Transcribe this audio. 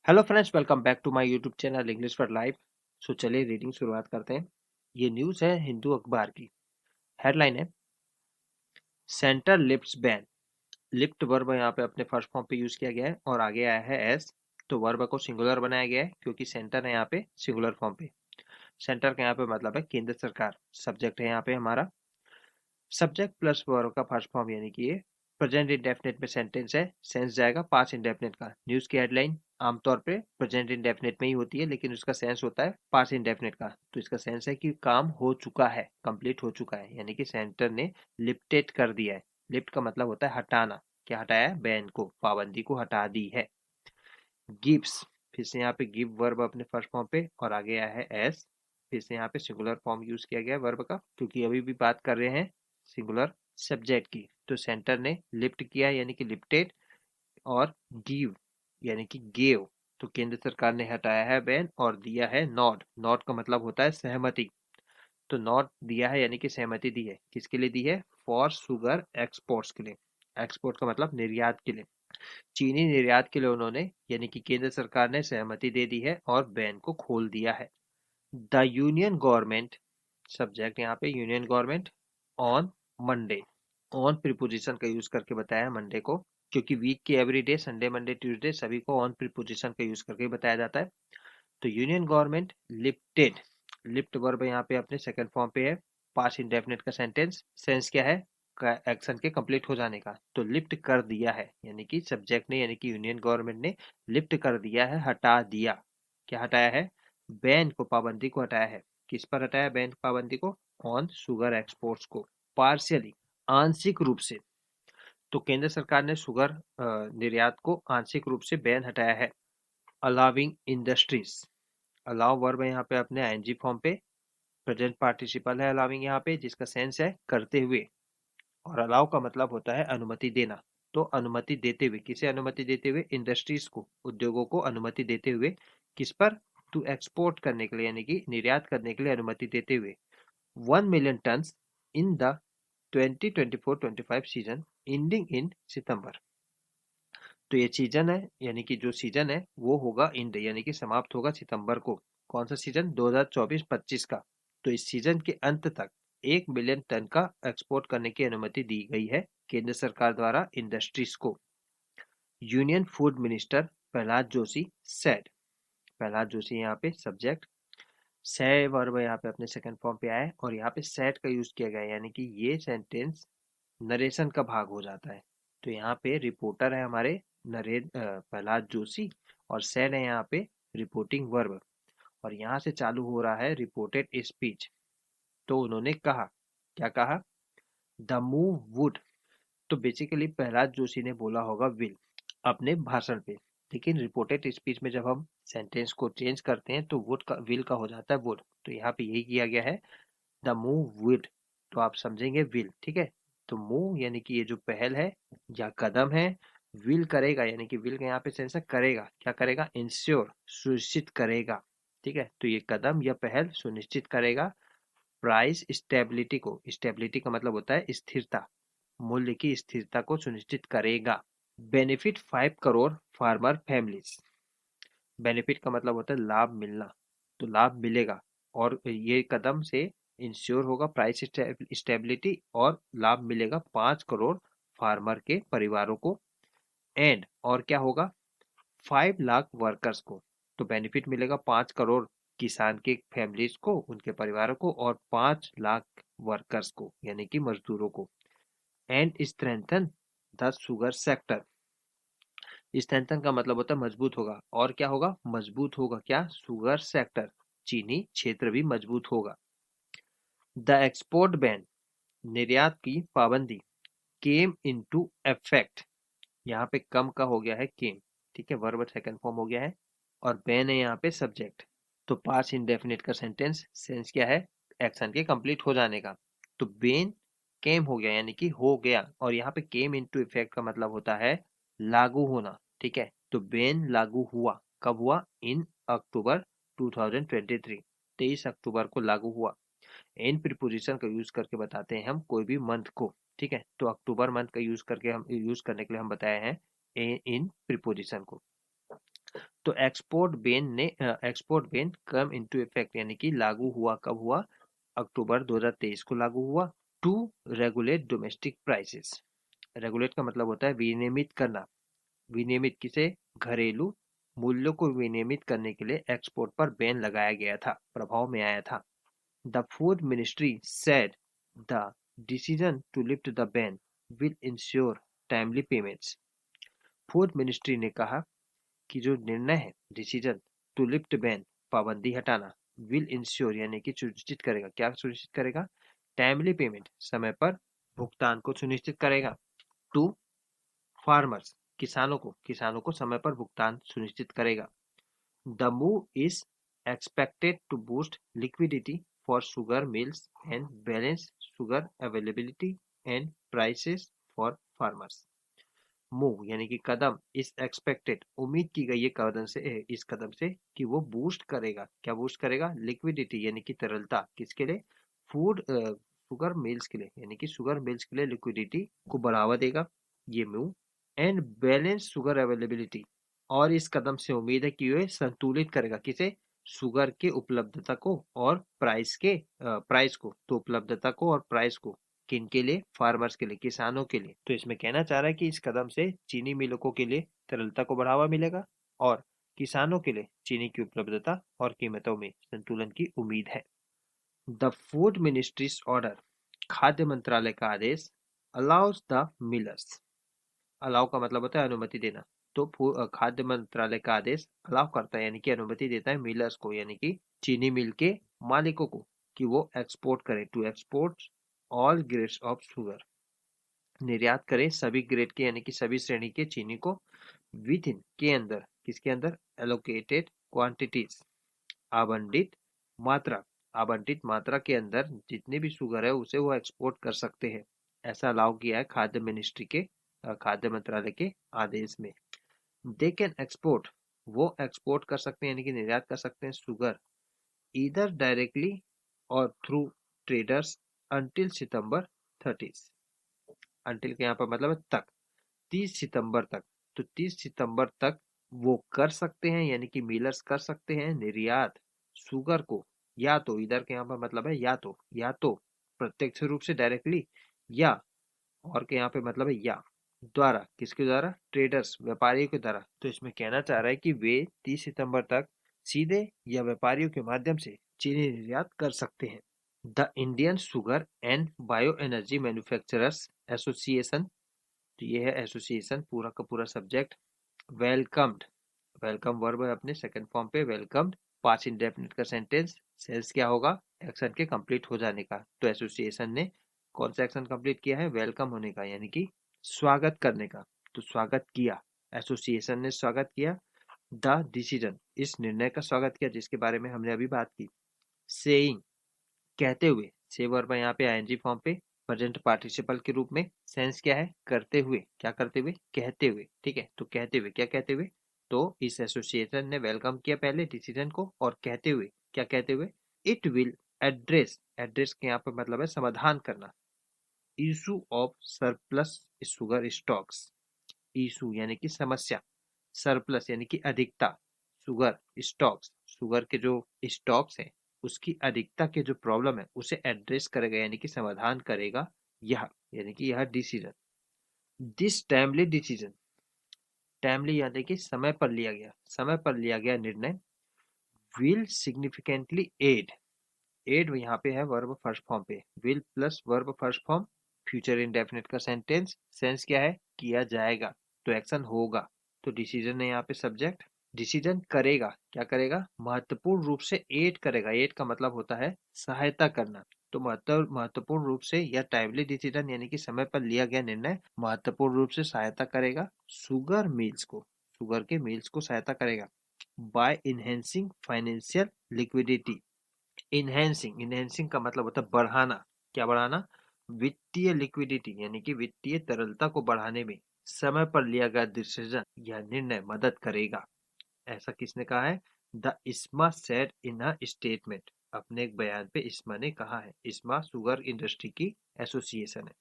Hello friends, welcome back to my YouTube channel English for life. So चलिए reading शुरुआत करते हैं। ये न्यूज़ है हिंदू अखबार की। हेडलाइन है centre lifts ban. Lift verb यहाँ पे अपने फर्स्ट फॉर्म पे यूज किया गया है और आगे आया है एस। तो वर्ब को सिंगुलर बनाया गया है क्योंकि सेंटर है यहाँ पे सिंगुलर फॉर्म पे। सेंटर का यहाँ पे मतलब है केंद्र सरकार। सब्जेक्ट है यहाँ पे हमारा सब्जेक्ट प्लस वर्ब का फर्स्ट फॉर्म यानी कि ये प्रेजेंट इंडेफिनिट में सेंटेंस है। सेंस जाएगा पास्ट इंडेफिनिट का। न्यूज की हेडलाइन आमतौर पे प्रेजेंट इंडेफिनिट में ही होती है लेकिन उसका सेंस होता है पास्ट इंडेफिनिट का। तो इसका सेंस है कि काम हो चुका है, कंप्लीट हो चुका है, यानी कि सेंटर ने लिफ्टेड कर दिया है। लिफ्ट का मतलब होता है हटाना। क्या हटाया है? बैन को, पाबंदी को हटा दी है। गिव्स, फिर से यहाँ पे गिव वर्ब अपने फर्स्ट फॉर्म पे और आगे आया है एस। फिर से यहाँ पे सिंगुलर फॉर्म यूज किया गया है वर्ब का क्योंकि अभी भी बात कर रहे हैं सिंगुलर सब्जेक्ट की। तो सेंटर ने लिफ्ट किया यानी कि लिफ्टेड, और गिव यानी कि गेव। तो केंद्र सरकार ने हटाया है बैन और दिया है नॉड। नॉड का मतलब होता है सहमति। तो नॉट दिया है यानी कि सहमति दी है। किसके लिए दी है? फॉर शुगर एक्सपोर्ट्स के लिए। एक्सपोर्ट का मतलब निर्यात के लिए। चीनी निर्यात के लिए उन्होंने यानी कि केंद्र सरकार ने सहमति दे दी है और बैन को खोल दिया है। द यूनियन गवर्नमेंट, सब्जेक्ट यहाँ पे union government, on Monday. On preposition का यूज करके बताया मंडे को क्योंकि वीक के every day Sunday Monday Tuesday सभी को ऑन प्रीपोजिशन का यूज करके बताया जाता है। तो union government lifted. Lift verb यहाँ पे अपने सेकंड फॉर्म पे है। पास्ट इंडेफिनिट का सेंटेंस। सेंस क्या है? एक्शन के कंप्लीट हो जाने का। तो लिफ्ट कर दिया है यानी कि सब्जेक्ट ने यानी कि यूनियन गवर्नमेंट ने लिफ्ट कर दिया है, हटा दिया। क्या हटाया है? बैन को, पाबंदी को हटाया है। किस पर हटाया बैन पाबंदी को? ऑन शुगर एक्सपोर्ट्स को। पार्शियली, आंशिक रूप से। तो केंद्र सरकार ने शुगर निर्यात को आंशिक रूप से बैन हटाया है। Allowing industries. अलाउ वर्ब है यहाँ पे अपने आईएनजी फॉर्म पे। प्रेजेंट पार्टिसिपल है अलाउिंग यहाँ पे जिसका सेंस है करते हुए। और अलाउ का मतलब होता है अनुमति देना। तो अनुमति देते हुए, किसे अनुमति देते हुए? इंडस्ट्रीज को, उद्योगों को अनुमति देते हुए। किस पर? टू एक्सपोर्ट करने के लिए यानी कि निर्यात करने के लिए अनुमति देते हुए 1 million ton in the 2024-25 season ending in September. तो ये सीजन है यानी कि जो सीजन है वो होगा इंड यानी कि समाप्त होगा सितंबर को। कौन सा सीजन? 2024-25 का। तो इस सीजन के अंत तक 1 मिलियन टन का एक्सपोर्ट करने की अनुमति दी गई है केंद्र सरकार द्वारा इंडस्ट्रीज को। Union food minister Prahlad Joshi said. Prahlad Joshi यहाँ पे सब्जेक्ट। से वर्ब यहाँ पे अपने सेकंड फॉर्म पे आया है और यहाँ पे सेड का यूज किया गया है यानी कि ये सेंटेंस नरेशन का भाग हो जाता है। तो यहाँ पे रिपोर्टर है हमारे प्रहलाद जोशी और सेड है यहाँ पे रिपोर्टिंग वर्ब। और यहाँ से चालू हो रहा है रिपोर्टेड स्पीच। तो उन्होंने कहा, क्या कहा? The move would. तो बेसिकली प्रहलाद जोशी ने बोला होगा विल अपने भाषण पे। लेकिन रिपोर्टेड स्पीच में जब हम सेंटेंस को चेंज करते हैं तो वुड का विल का हो जाता है वुड। तो यहाँ पे यही किया गया है, द मूव वुड। तो आप समझेंगे विल, ठीक है। तो मूव यानी कि ये जो पहल है या कदम है। विल करेगा यानी कि विल का यहाँ पे सेंस है करेगा। क्या करेगा? इंश्योर, सुनिश्चित करेगा। ठीक है, तो ये कदम या पहल सुनिश्चित करेगा प्राइस स्टेबिलिटी को। स्टेबिलिटी का मतलब होता है स्थिरता, मूल्य की स्थिरता को सुनिश्चित करेगा। Benefit 5 crore farmer families. Benefit का मतलब होता है लाभ मिलना। तो लाभ मिलेगा और ये कदम से इंश्योर होगा प्राइस स्टेबिलिटी और लाभ मिलेगा 5 करोड़ फार्मर के परिवारों को। एंड और क्या होगा? 5 लाख वर्कर्स को। तो बेनिफिट मिलेगा 5 करोड़ किसान के फैमिलीज को, उनके परिवारों को, और 5 लाख वर्कर्स को यानी कि मजदूरों को। And strengthen the sugar sector. Strengthen का मतलब होता है मजबूत होगा। और क्या होगा? मजबूत होगा क्या? शुगर सेक्टर, चीनी क्षेत्र भी मजबूत होगा। द एक्सपोर्ट बैन, निर्यात की पाबंदी, केम इनटू इफेक्ट। यहाँ पे कम का हो गया है केम, ठीक है, वर्ब सेकंड फॉर्म हो गया है और बैन है यहाँ पे सब्जेक्ट। तो पास्ट इंडेफिनिट का सेंटेंस। सेंस क्या है? एक्शन के कंप्लीट हो जाने का। तो बैन केम हो गया यानी कि हो गया और यहाँ पे केम इनटू इफेक्ट का मतलब होता है लागू होना। ठीक है, तो बैन लागू हुआ। कब हुआ? इन अक्टूबर 2023, 23 अक्टूबर को लागू हुआ। इन प्रीपोजिशन का यूज करके बताते हैं हम कोई भी मंथ को। ठीक है, तो अक्टूबर मंथ का यूज करके हम यूज करने के लिए हम बताए हैं इन प्रीपोजिशन को। तो export ban come into effect यानी कि लागू हुआ कब हुआ, अक्टूबर 2023 को लागू हुआ। To regulate domestic prices, regulate का मतलब होता है विनियमित करना, विनियमित किसे, घरेलू मूल्यों को विनियमित करने के लिए एक्सपोर्ट पर बैन लगाया गया था, प्रभाव में आया था। The food ministry said the decision to lift the ban will ensure timely payments. Food ministry ने कहा कि जो निर्णय है, डिसीजन टू लिफ्ट बैन, पाबंदी हटाना, विल इंश्योर यानी कि सुनिश्चित करेगा, क्या सुनिश्चित करेगा, टाइमली पेमेंट, समय पर भुगतान को सुनिश्चित करेगा। टू फार्मर्स, किसानों को समय पर भुगतान सुनिश्चित करेगा। The move is expected to boost liquidity for sugar mills and balance sugar availability and prices for farmers. Move यानी कि कदम, इस एक्सपेक्टेड उम्मीद की गई है कदम से, इस कदम से कि वो बूस्ट करेगा, क्या बूस्ट करेगा, लिक्विडिटी यानी कि तरलता, किसके लिए, फूड शुगर मिल्स के लिए, यानी कि शुगर मिल्स के लिए लिक्विडिटी को बढ़ावा देगा ये move. And balance sugar availability, और इस कदम से उम्मीद है कि ये संतुलित करेगा किसे, शुगर के उपलब्धता को और प्राइस को, तो उपलब्धता को और प्राइस को किनके लिए, फार्मर्स के लिए, किसानों के लिए। तो इसमें कहना चाह रहा है कि इस कदम से चीनी मिलों के लिए तरलता को बढ़ावा मिलेगा और किसानों के लिए चीनी की उपलब्धता और कीमतों में संतुलन की उम्मीद है। द फूड मिनिस्ट्रीज ऑर्डर, खाद्य मंत्रालय का आदेश, अलाउज द मिलर्स, अलाउ का मतलब होता है अनुमति देना, तो खाद्य मंत्रालय का आदेश अलाउ करता है यानी कि अनुमति देता है मिलर्स को यानी कि चीनी मिल के मालिकों को कि वो एक्सपोर्ट करें, to export all grades of sugar, निर्यात करें सभी ग्रेड के यानी कि सभी श्रेणी के चीनी को, विद इन के अंदर, किसके अंदर, एलोकेटेड क्वांटिटीज, आवंटित मात्रा के अंदर जितने भी शुगर है उसे वो एक्सपोर्ट कर सकते हैं, ऐसा अलाउ किया है खाद्य मंत्रालय के आदेश में। दे कैन एक्सपोर्ट, वो एक्सपोर्ट कर सकते हैं यानी कि निर्यात कर सकते हैं शुगर, ईदर डायरेक्टली और थ्रू ट्रेडर्स अंटिल सितंबर 30, अंटिल के यहाँ पर मतलब है तक, 30 सितंबर तक, तो 30 सितंबर तक वो कर सकते हैं यानी कि मिलर्स कर सकते हैं निर्यात शुगर को, या तो इधर के यहाँ पर मतलब है या तो प्रत्यक्ष रूप से डायरेक्टली, या और के यहाँ पे मतलब है या द्वारा, किसके द्वारा, ट्रेडर्स, व्यापारियों के द्वारा। तो इसमें कहना चाह रहा है कि वे 30 सितंबर तक सीधे या व्यापारियों के माध्यम से चीनी निर्यात कर सकते हैं। The Indian sugar and bio energy manufacturers association, तो ये है एसोसिएशन, पूरा का पूरा सब्जेक्ट। वेलकम्ड, वेलकम वर्ब है अपने सेकंड फॉर्म पे, वेलकम्ड, पास्ट इंडेफिनिट का सेंटेंस, सेंस क्या होगा, एक्शन के कंप्लीट हो जाने का। तो एसोसिएशन ने कौन सा एक्शन कंप्लीट किया है, वेलकम होने का यानी कि स्वागत करने का, तो स्वागत किया, एसोसिएशन ने स्वागत किया। द डिसीजन, इस निर्णय का स्वागत किया जिसके बारे में हमने अभी बात की। सेइंग, कहते हुए, से वर्ब है यहाँ पे आईएनजी फॉर्म पे प्रेजेंट पार्टिसिपल के रूप में, सेंस क्या है, करते हुए, क्या करते हुए, कहते हुए, ठीक है, तो कहते हुए, क्या कहते हुए, तो इस एसोसिएशन ने वेलकम किया पहले डिसीजन को, और कहते हुए, क्या कहते हुए, इट विल एड्रेस, एड्रेस के यहाँ पे मतलब है समाधान करना, issue of surplus sugar stocks, issue यानी कि समस्या, सरप्लस यानी कि अधिकता, शुगर स्टॉक्स, शुगर के जो स्टॉक्स हैं उसकी अधिकता के जो प्रॉब्लम है उसे एड्रेस करेगा यानी कि समाधान करेगा यह, यानी कि यह decision. This timely decision, timely यानी कि समय पर लिया गया निर्णय, विल सिग्निफिकेंटली एड, एड यहाँ पे है वर्ब फर्स्ट फॉर्म पे, will plus verb first form, future indefinite का सेंटेंस, सेंस क्या है, किया जाएगा, तो एक्शन होगा, तो डिसीजन है यहाँ पे सब्जेक्ट, डिसीजन करेगा, क्या करेगा, महत्वपूर्ण रूप से एड करेगा, एड का मतलब होता है सहायता करना, तो महत्वपूर्ण रूप से या टाइमली डिसीजन यानी कि समय पर लिया गया निर्णय महत्वपूर्ण रूप से सहायता करेगा शुगर मिल्स को, शुगर के मिल्स को सहायता करेगा, by enhancing financial liquidity, enhancing का मतलब होता है बढ़ाना, क्या बढ़ाना, वित्तीय लिक्विडिटी यानी कि वित्तीय तरलता को बढ़ाने में समय पर लिया गया डिसीजन या निर्णय मदद करेगा, ऐसा किसने कहा है, द इस्मा सेड इन अ स्टेटमेंट, अपने एक बयान पे इस्मा ने कहा है, इस्मा शुगर इंडस्ट्री की एसोसिएशन है।